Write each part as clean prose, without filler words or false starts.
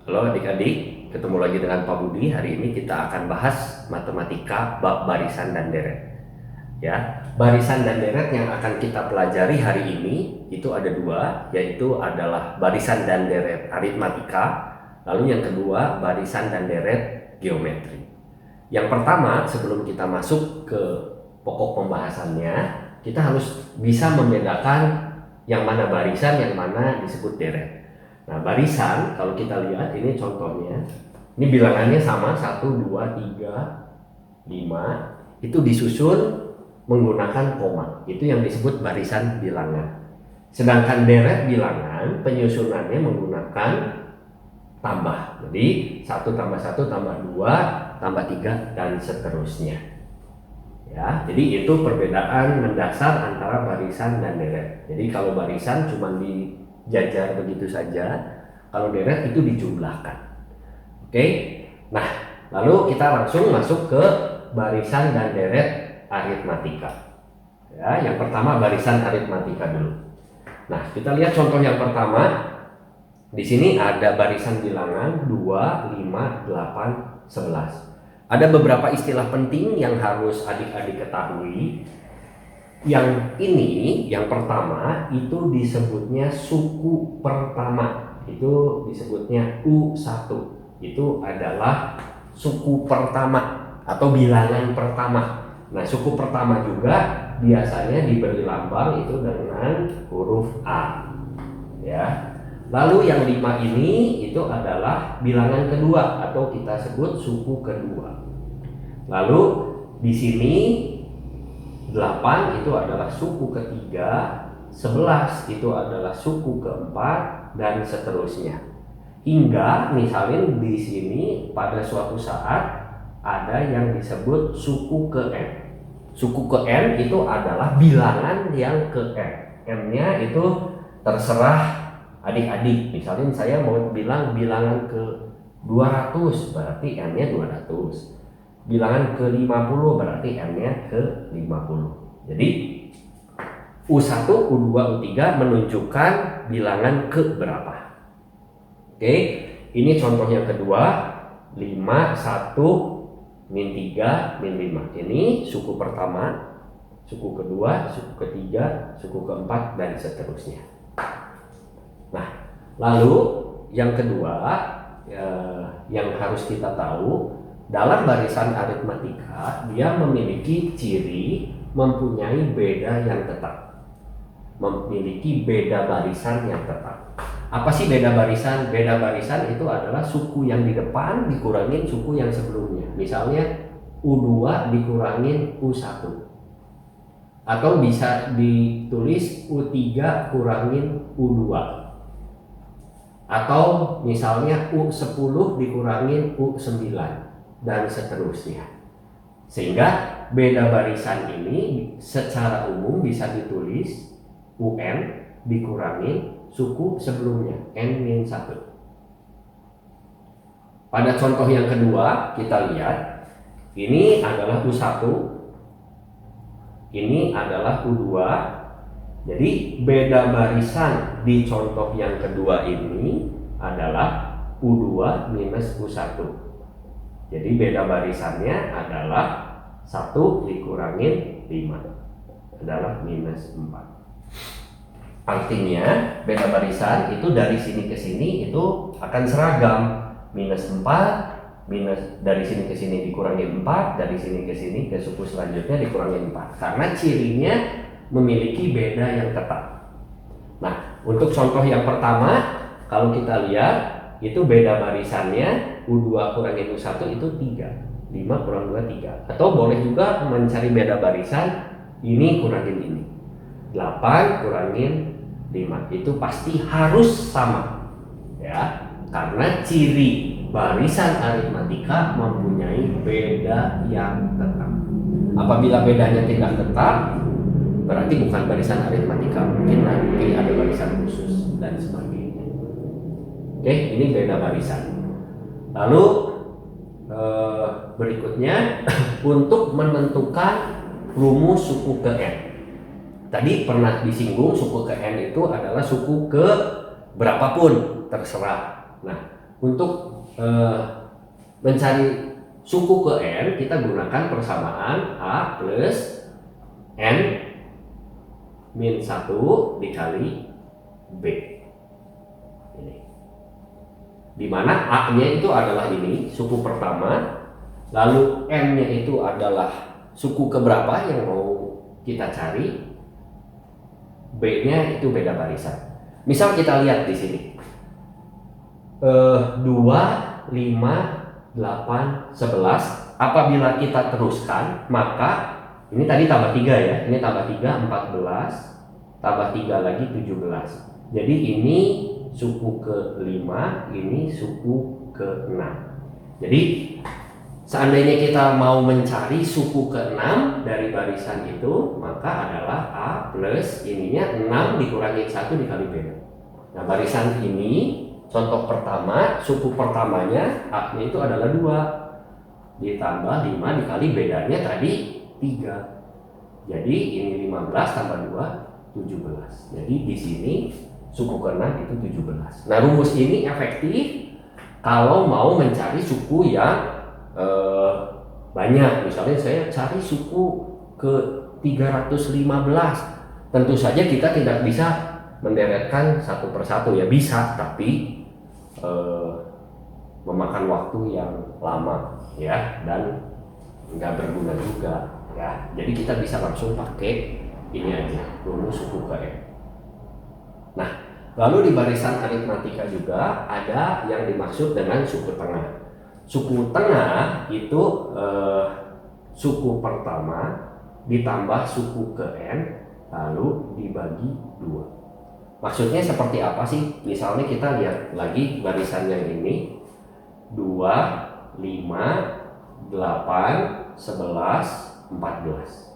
Halo adik-adik, ketemu lagi dengan Pak Budi. Hari ini kita akan bahas matematika bab barisan dan deret. Ya, barisan dan deret yang akan kita pelajari hari ini itu ada dua, yaitu adalah barisan dan deret aritmatika, lalu yang kedua barisan dan deret geometri. Yang pertama, sebelum kita masuk ke pokok pembahasannya, kita harus bisa membedakan yang mana barisan, yang mana disebut deret. Nah, barisan kalau kita lihat ini contohnya, ini bilangannya sama 1, 2, 3, 5, itu disusun menggunakan koma. Itu yang disebut barisan bilangan. Sedangkan deret bilangan penyusunannya menggunakan tambah. Jadi 1 tambah 1 tambah 2 tambah 3 dan seterusnya. Ya, jadi itu perbedaan mendasar antara barisan dan deret. Jadi kalau barisan cuma dijajar begitu saja, kalau deret itu dijumlahkan. Oke. Nah, lalu kita langsung masuk ke barisan dan deret aritmatika. Ya, yang pertama barisan aritmatika dulu. Nah, kita lihat contoh yang pertama. Di sini ada barisan bilangan 2, 5, 8, 11. Ada beberapa istilah penting yang harus adik-adik ketahui. Yang ini, yang pertama, itu disebutnya suku pertama. Itu disebutnya U1. Itu adalah suku pertama atau bilangan pertama. Nah, suku pertama juga biasanya diberi lambang itu dengan huruf A. Ya. Lalu yang 5 ini itu adalah bilangan kedua atau kita sebut suku kedua. Lalu di sini 8 itu adalah suku ketiga, 11 itu adalah suku keempat dan seterusnya. Hingga misalnya di sini pada suatu saat ada yang disebut suku ke N. Suku ke N itu adalah bilangan yang ke N. N-nya itu terserah adik-adik. Misalnya saya mau bilang bilangan ke 200 berarti N-nya 200. Bilangan ke 50 berarti N-nya ke 50. Jadi U1, U2, U3 menunjukkan bilangan ke berapa. Oke, ini contoh yang kedua. 5, 1, min 3, min 5. Ini suku pertama, suku kedua, suku ketiga, suku keempat dan seterusnya. Nah, lalu yang kedua yang harus kita tahu, dalam barisan aritmatika dia memiliki ciri mempunyai beda yang tetap, memiliki beda barisan yang tetap. Apa sih beda barisan? Beda barisan itu adalah suku yang di depan dikurangin suku yang sebelumnya. Misalnya U2 dikurangin U1, atau bisa ditulis U3 kurangin U2, atau misalnya U10 dikurangin U9 dan seterusnya. Sehingga beda barisan ini secara umum bisa ditulis UN dikurangin suku sebelumnya N-1. Pada contoh yang kedua kita lihat, ini adalah U1, ini adalah U2. Jadi beda barisan di contoh yang kedua ini adalah U2 minus U1. Jadi beda barisannya adalah 1 dikurangin 5 adalah minus 4. Artinya beda barisan itu dari sini ke sini itu akan seragam. Minus 4, minus dari sini ke sini dikurangi 4, dari sini ke sini ke suku selanjutnya dikurangi 4. Karena cirinya memiliki beda yang tetap. Nah, untuk contoh yang pertama, kalau kita lihat itu beda barisannya U2 kurangin U1 itu 3. 5 kurang 2, 3. Atau boleh juga mencari beda barisan, ini kurangin ini. 8 kurangin 5. Itu pasti harus sama. Ya, karena ciri barisan aritmatika mempunyai beda yang tetap. Apabila bedanya tidak tetap, berarti bukan barisan aritmatika, mungkin nanti ada barisan khusus dan sebagainya. Oke, ini beda barisan. Lalu berikutnya untuk menentukan rumus suku ke N. Tadi pernah disinggung suku ke N itu adalah suku ke berapapun terserah. Nah, Untuk mencari suku ke N, kita gunakan persamaan A plus N min 1 dikali B. Ini. Dimana A-nya itu adalah ini, suku pertama, lalu N-nya itu adalah suku keberapa yang mau kita cari, B-nya itu beda barisan. Misal kita lihat di sini, 2, 5, 8, 11. Apabila kita teruskan, maka ini tadi tambah 3 ya, ini tambah 3, 14, tambah 3 lagi 17. Jadi ini suku ke-5, ini suku ke-6. Jadi seandainya kita mau mencari suku ke-6 dari barisan itu, maka adalah A plus ininya 6 dikurangi 1 dikali B. Nah, barisan ini contoh pertama, suku pertamanya A-nya itu adalah 2 ditambah 5 dikali bedanya tadi 3. Jadi ini 15 tambah 2 17. Jadi di sini suku ke-6 itu 17. Nah, rumus ini efektif kalau mau mencari suku yang banyak. Misalnya saya cari suku ke 315. Tentu saja kita tidak bisa menderetkan satu persatu ya, bisa, tapi memakan waktu yang lama ya, dan nggak berguna juga ya. Jadi kita bisa langsung pakai ini aja, rumus suku ke N. Nah, lalu di barisan aritmatika juga ada yang dimaksud dengan suku tengah. Suku tengah itu suku pertama ditambah suku ke N lalu dibagi 2. Maksudnya seperti apa sih? Misalnya kita lihat lagi barisan yang ini, 2, 5, 8, 11, 14.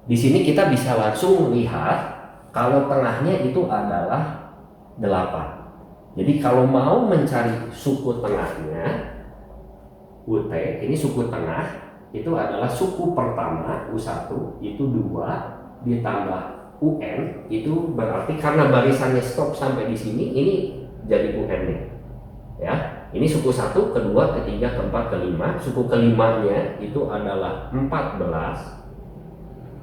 Di sini kita bisa langsung lihat kalau tengahnya itu adalah 8. Jadi kalau mau mencari suku tengahnya, UT, ini suku tengah, itu adalah suku pertama, U1, itu 2, ditambah UN, itu berarti karena barisannya stop sampai di sini, ini jadi UN-nya. Ya, ini suku 1, kedua, ketiga, keempat, kelima. Suku kelimanya itu adalah 14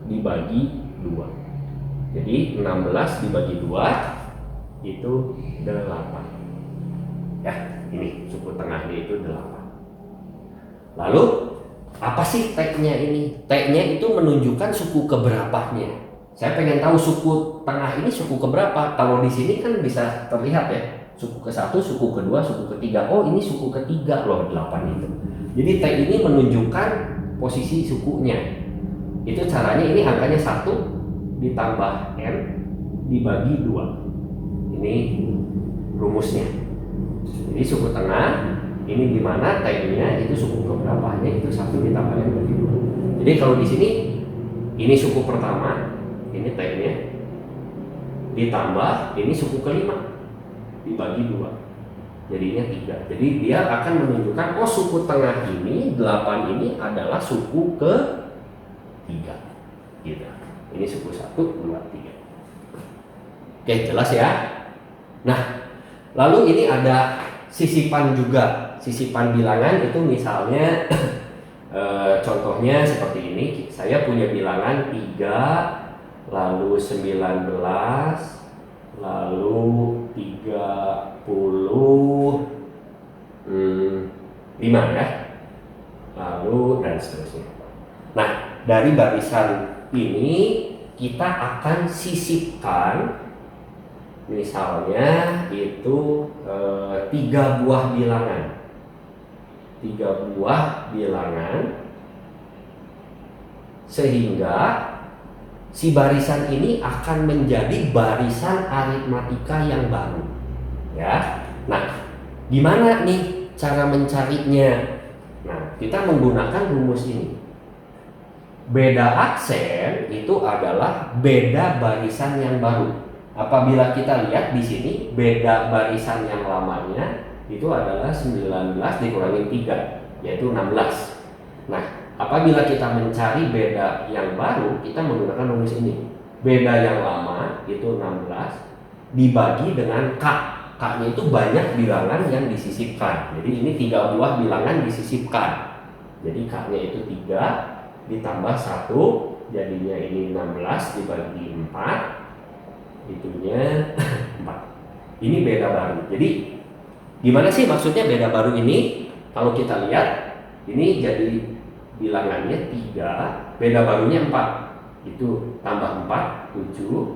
dibagi 2. Jadi 16 dibagi 2 itu 8. Ya, ini suku tengahnya itu 8. Lalu apa sih T-nya ini? T-nya itu menunjukkan suku keberapanya. Saya pengen tahu suku tengah ini suku keberapa. Kalau di sini kan bisa terlihat ya, suku ke-1, suku ke-2, suku ke-3. Oh, ini suku ke-3 loh, 8 itu. Jadi T ini menunjukkan posisi sukunya. Itu caranya, ini angkanya 1 ditambah N dibagi 2. Ini rumusnya. Jadi suku tengah ini dimana T-nya itu suku keberapanya itu 1 ditambah N dibagi 2. Jadi kalau di sini ini suku pertama, ini T-nya ditambah ini suku ke-5 dibagi 2, jadinya 3. Jadi dia akan menunjukkan oh suku tengah ini 8 ini adalah suku ke-3 gitu. Ini suku 1, 2, 3. Oke, jelas ya. Nah, lalu ini ada sisipan juga. Sisipan bilangan itu misalnya contohnya seperti ini. Saya punya bilangan 3, lalu 19, lalu 35 ya, lalu dan seterusnya. Nah, dari barisan ini kita akan sisipkan misalnya itu 3 buah bilangan. 3 buah bilangan sehingga si barisan ini akan menjadi barisan aritmatika yang baru ya. Nah, gimana nih cara mencarinya? Nah, kita menggunakan rumus ini. Beda aksen itu adalah beda barisan yang baru. Apabila kita lihat di sini beda barisan yang lamanya itu adalah 19 dikurangi 3, yaitu 16. Nah, apabila kita mencari beda yang baru, kita menggunakan rumus ini. Beda yang lama itu 16 dibagi dengan K. K-nya itu banyak bilangan yang disisipkan. Jadi ini 3 buah bilangan disisipkan. Jadi K-nya itu 3 ditambah 1, jadinya ini 16 dibagi 4, itunya 4. Ini beda baru. Jadi gimana sih maksudnya beda baru ini? Kalau kita lihat ini jadi bilangannya 3, beda barunya 4. Itu tambah 4, 7,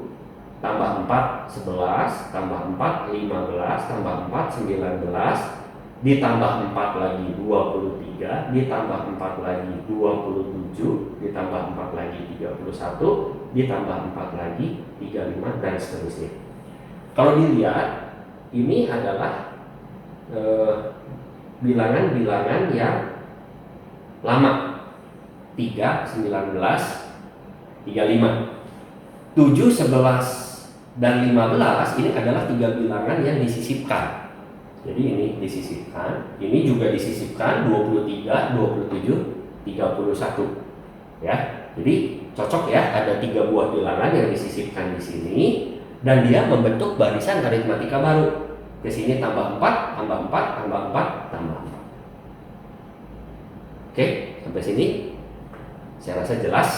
tambah 4, 11, tambah 4, 15, tambah 4, 19, ditambah 4 lagi 23, ditambah 4 lagi 27, ditambah 4 lagi 31, ditambah 4 lagi 35, dan seterusnya. Kalau dilihat, ini adalah bilangan-bilangan yang lama. 3, 19, 35, 7, 11, dan 15 ini adalah 3 bilangan yang disisipkan. Jadi ini disisipkan, ini juga disisipkan 23, 27, 31. Ya. Jadi cocok ya, ada 3 buah bilangan yang disisipkan di sini dan dia membentuk barisan aritmatika baru. Ke sini tambah 4, tambah 4, tambah 4, tambah 4. Oke, sampai sini saya rasa jelas.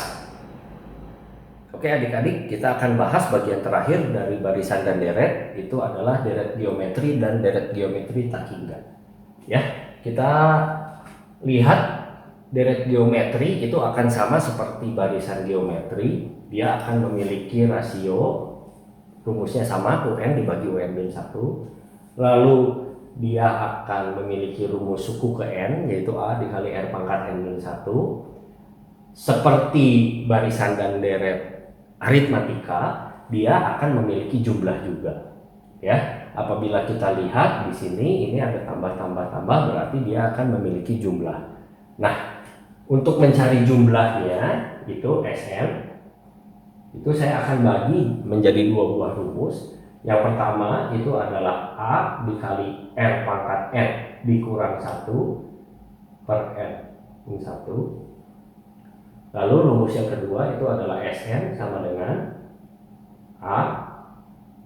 Oke adik-adik, kita akan bahas bagian terakhir dari barisan dan deret, itu adalah deret geometri dan deret geometri tak hingga. Ya, kita lihat deret geometri itu akan sama seperti barisan geometri, dia akan memiliki rasio, rumusnya sama, UN dibagi UN-1, lalu dia akan memiliki rumus suku ke N, yaitu A dikali R pangkat N-1, seperti barisan dan deret aritmatika, dia akan memiliki jumlah juga. Ya, apabila kita lihat di sini ini ada tambah, berarti dia akan memiliki jumlah. Nah, untuk mencari jumlahnya itu Sn, itu saya akan bagi menjadi 2 buah rumus. Yang pertama itu adalah A dikali R pangkat N dikurang 1 per N-1. Lalu rumus yang kedua itu adalah Sn sama dengan A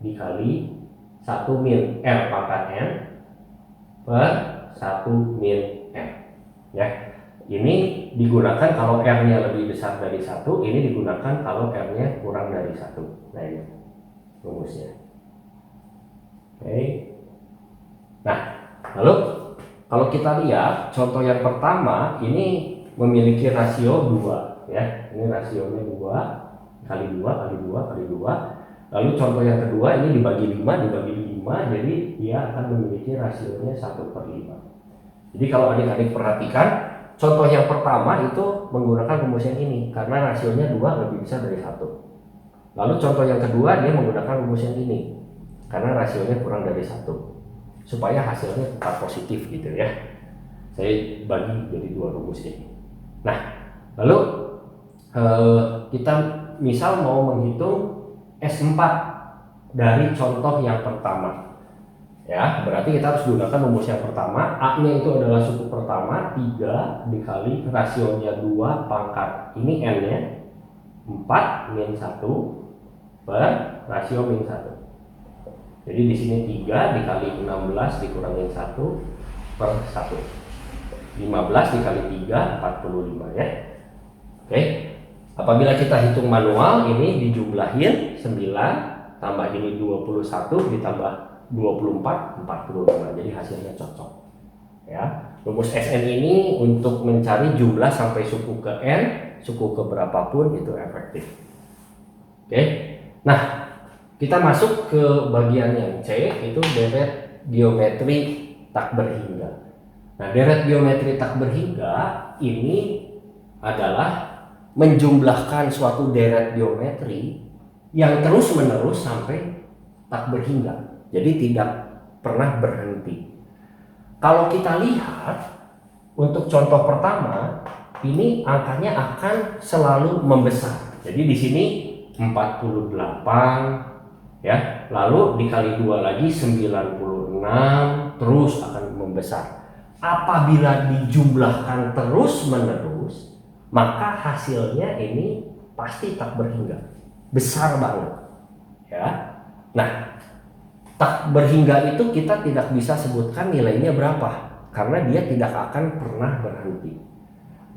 dikali 1 min R pangkat N per 1 min N. Ya, ini digunakan kalau R-nya lebih besar dari 1, ini digunakan kalau R-nya kurang dari 1. Nah ini rumusnya. Oke. Nah, lalu kalau kita lihat contoh yang pertama ini memiliki rasio 2. Ya, ini rasionya 2 kali 2 kali 2 kali 2. Lalu contoh yang kedua ini dibagi 5 dibagi 5, jadi dia akan memiliki rasionya 1/5. Jadi kalau adik-adik perhatikan, contoh yang pertama itu menggunakan rumus yang ini karena rasionya 2 lebih besar dari 1. Lalu contoh yang kedua dia menggunakan rumus yang ini karena rasionya kurang dari 1, supaya hasilnya tetap positif gitu ya. Saya bagi jadi 2 rumus ini. Nah, lalu kita misal mau menghitung S4 dari contoh yang pertama. Ya, berarti kita harus gunakan rumus yang pertama. A-nya itu adalah suku pertama 3 dikali rasionya 2 pangkat ini N-nya 4 min 1 per rasio min 1. Jadi di sini 3 dikali 16 dikurangin 1 per 1. 15 dikali 3 45 ya. Oke. Apabila kita hitung manual, ini dijumlahin 9 tambah ini 21 ditambah 24 45. Jadi hasilnya cocok. Ya. Rumus Sn ini untuk mencari jumlah sampai suku ke N, suku ke berapapun itu efektif. Oke. Nah, kita masuk ke bagian yang C, itu deret geometri tak berhingga. Nah, deret geometri tak berhingga ini adalah menjumlahkan suatu deret geometri yang terus-menerus sampai tak berhingga. Jadi tidak pernah berhenti. Kalau kita lihat untuk contoh pertama, ini angkanya akan selalu membesar. Jadi di sini 48 ya, lalu dikali 2 lagi 96, terus akan membesar. Apabila dijumlahkan terus-menerus, maka hasilnya ini pasti tak berhingga, besar banget. Ya, nah Tak berhingga itu kita tidak bisa sebutkan nilainya berapa, karena dia tidak akan pernah berhenti.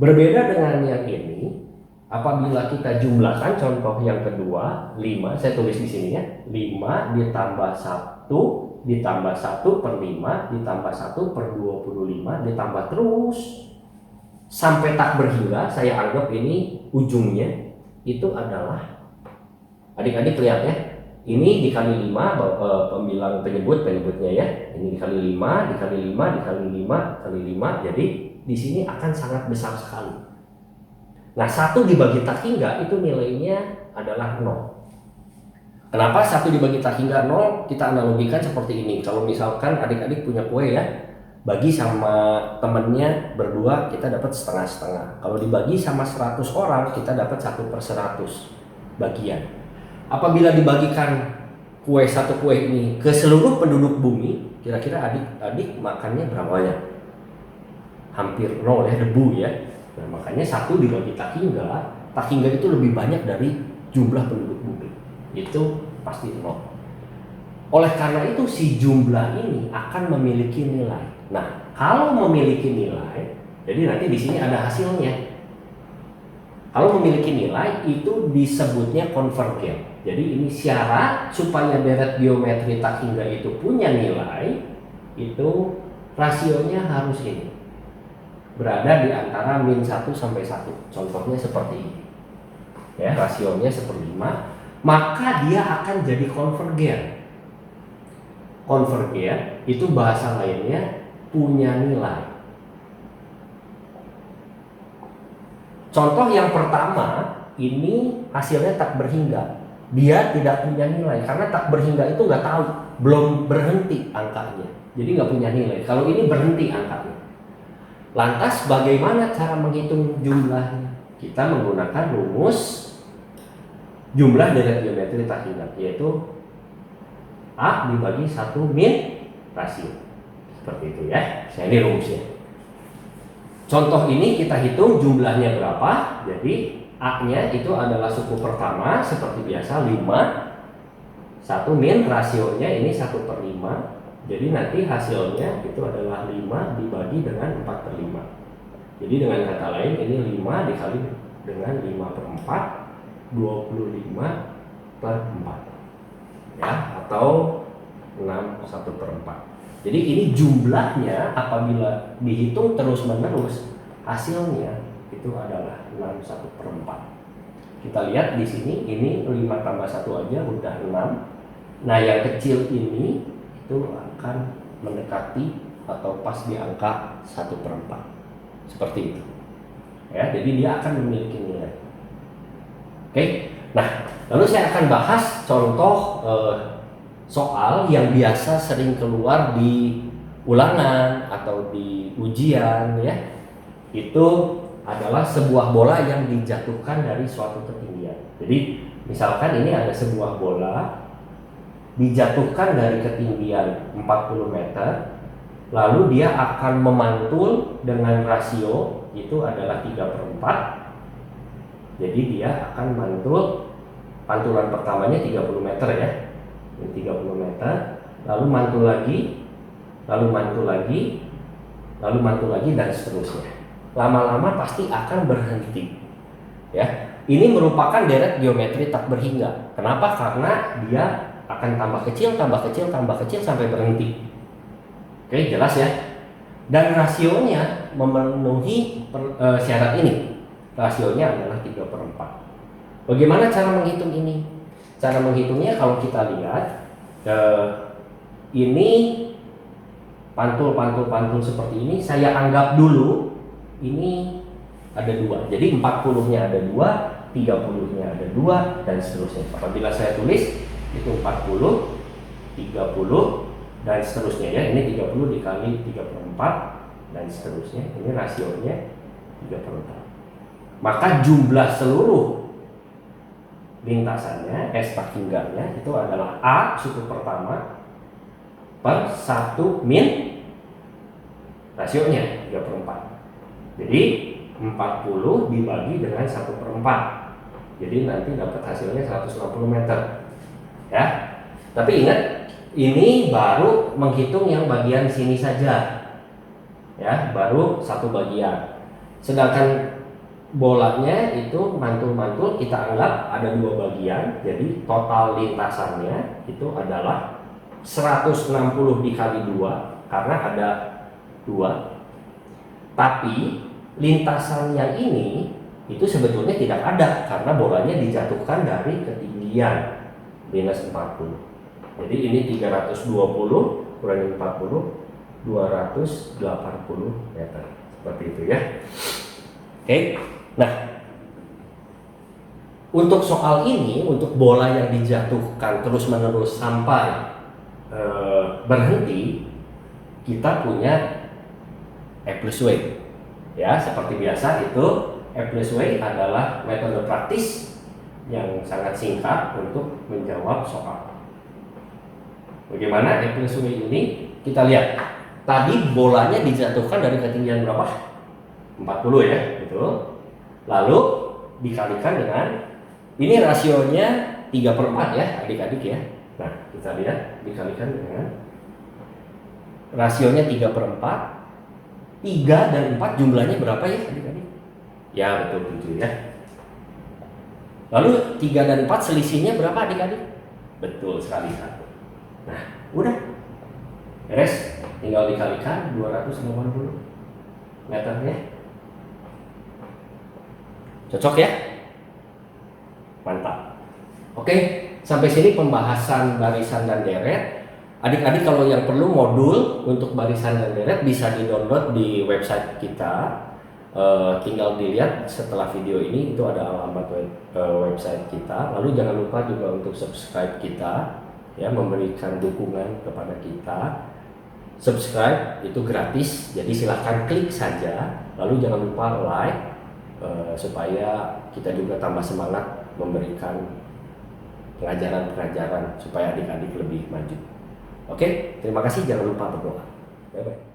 Berbeda dengan yang ini, apabila kita jumlahkan, contoh yang kedua, 5, saya tulis di sini ya, 5 ditambah 1 ditambah 1 per 5 ditambah 1 per 25 ditambah terus sampai tak berhingga. Saya anggap ini ujungnya itu adalah, adik-adik lihat ya, ini dikali 5, pembilang penyebutnya ya, ini dikali 5 dikali 5 dikali 5 kali 5, jadi di sini akan sangat besar sekali. Nah, 1 dibagi tak hingga itu nilainya adalah 0. Kenapa 1 dibagi tak hingga 0? Kita analogikan seperti ini. Kalau misalkan adik-adik punya kue ya, bagi sama temennya berdua, kita dapat setengah-setengah. Kalau dibagi sama 100 orang, kita dapat 1/100 bagian. Apabila dibagikan satu kue ini ke seluruh penduduk bumi, kira-kira adik-adik makannya berapa banyak? Hampir 0 ya, debu ya. Nah, makanya 1 dibagi tak hingga itu lebih banyak dari jumlah penduduk bumi. Itu pasti 0. Oleh karena itu si jumlah ini akan memiliki nilai. Nah, kalau memiliki nilai, jadi nanti di sini ada hasilnya. Kalau memiliki nilai itu disebutnya konvergen. Jadi ini syarat supaya deret geometri tak hingga itu punya nilai, itu rasionya harus ini, berada di antara min 1 sampai 1. Contohnya seperti ini. Ya, rasionya 1/5, maka dia akan jadi konvergen. Konvergen itu bahasa lainnya punya nilai. Contoh yang pertama, ini hasilnya tak berhingga. Dia tidak punya nilai karena tak berhingga itu nggak tahu, belum berhenti angkanya, jadi nggak punya nilai. Kalau ini berhenti angkanya. Lantas bagaimana cara menghitung jumlahnya? Kita menggunakan rumus jumlah deret geometri tak hingga, yaitu A dibagi 1 min rasio. Seperti itu ya. Ini rumusnya. Contoh ini kita hitung jumlahnya berapa. Jadi A-nya itu adalah suku pertama seperti biasa 5. 1 min rasionya ini 1/5. Jadi nanti hasilnya itu adalah 5 dibagi dengan 4/5. Jadi dengan kata lain ini 5 dikali dengan 5/4, 25/4 ya, atau 6 1/4. Jadi ini jumlahnya apabila dihitung terus menerus, hasilnya itu adalah 6 1/4. Kita lihat di sini, ini 5 tambah 1 aja udah 6. Nah, yang kecil ini itu akan mendekati atau pas di angka 1/4. Seperti itu. Ya, jadi dia akan memiliki nilai. Oke. Nah, lalu saya akan bahas contoh soal yang biasa sering keluar di ulangan atau di ujian ya. Itu adalah sebuah bola yang dijatuhkan dari suatu ketinggian. Jadi misalkan ini ada sebuah bola dijatuhkan dari ketinggian 40 meter, lalu dia akan memantul dengan rasio itu adalah 3/4. Jadi dia akan mantul, pantulan pertamanya 30 meter ya, 30 meter, lalu mantul lagi, lalu mantul lagi, lalu mantul lagi, dan seterusnya. Lama-lama pasti akan berhenti. Ya, ini merupakan deret geometri tak berhingga. Kenapa? Karena dia akan tambah kecil, tambah kecil, tambah kecil sampai berhenti. Oke, jelas ya. Dan rasionya memenuhi syarat ini. Rasionya adalah 3/4. Bagaimana cara menghitung ini? Cara menghitungnya kalau kita lihat, ini pantul seperti ini. Saya anggap dulu ini ada 2. Jadi 40-nya ada 2, 30-nya ada 2, dan seterusnya. Apabila saya tulis itu 40, 30, dan seterusnya ya. Ini 30 dikali 3/4 dan seterusnya. Ini rasionya 3/4. Maka jumlah seluruh lintasannya, tak hingganya itu adalah A suku pertama per 1 min rasionya 3/4. Jadi 40 dibagi dengan 1/4. Jadi nanti dapat hasilnya 160 meter. Ya. Tapi ingat, Ini baru menghitung yang bagian sini saja, ya, baru satu bagian. Sedangkan bolanya itu mantul-mantul kita anggap ada dua bagian, jadi total lintasannya itu adalah 160 dikali 2 karena ada 2. Tapi lintasan yang ini itu sebetulnya tidak ada karena bolanya dijatuhkan dari ketinggian minus 40. Jadi ini 320 kurangi 40, 280 meter. Seperti itu ya. Oke. Nah, untuk soal ini, untuk bola yang dijatuhkan terus-menerus sampai berhenti, kita punya E plus W. Ya, seperti biasa itu E plus W adalah metode praktis yang sangat singkat untuk menjawab soal. Bagaimana E plus W ini? Kita lihat. Tadi bolanya dijatuhkan dari ketinggian berapa? 40 ya, gitu. Lalu dikalikan dengan, ini rasionya 3/4 ya adik-adik ya. Nah, kita lihat dikalikan dengan rasionya 3/4. 3 dan 4 jumlahnya berapa ya adik-adik? Ya betul 7 ya. Lalu 3 dan 4 selisihnya berapa adik-adik? Betul sekali 1. Nah, udah beres, tinggal dikalikan 280 meternya. Cocok ya? Mantap. Oke, sampai sini pembahasan barisan dan deret. Adik-adik kalau yang perlu modul untuk barisan dan deret bisa di-download di website kita. Tinggal dilihat setelah video ini, itu ada alamat website kita. Lalu jangan lupa juga untuk subscribe kita, ya, memberikan dukungan kepada kita. Subscribe itu gratis, jadi silahkan klik saja. Lalu jangan lupa like supaya kita juga tambah semangat memberikan pengajaran-pengajaran supaya adik-adik lebih maju. Oke, terima kasih, jangan lupa berdoa. Bye-bye.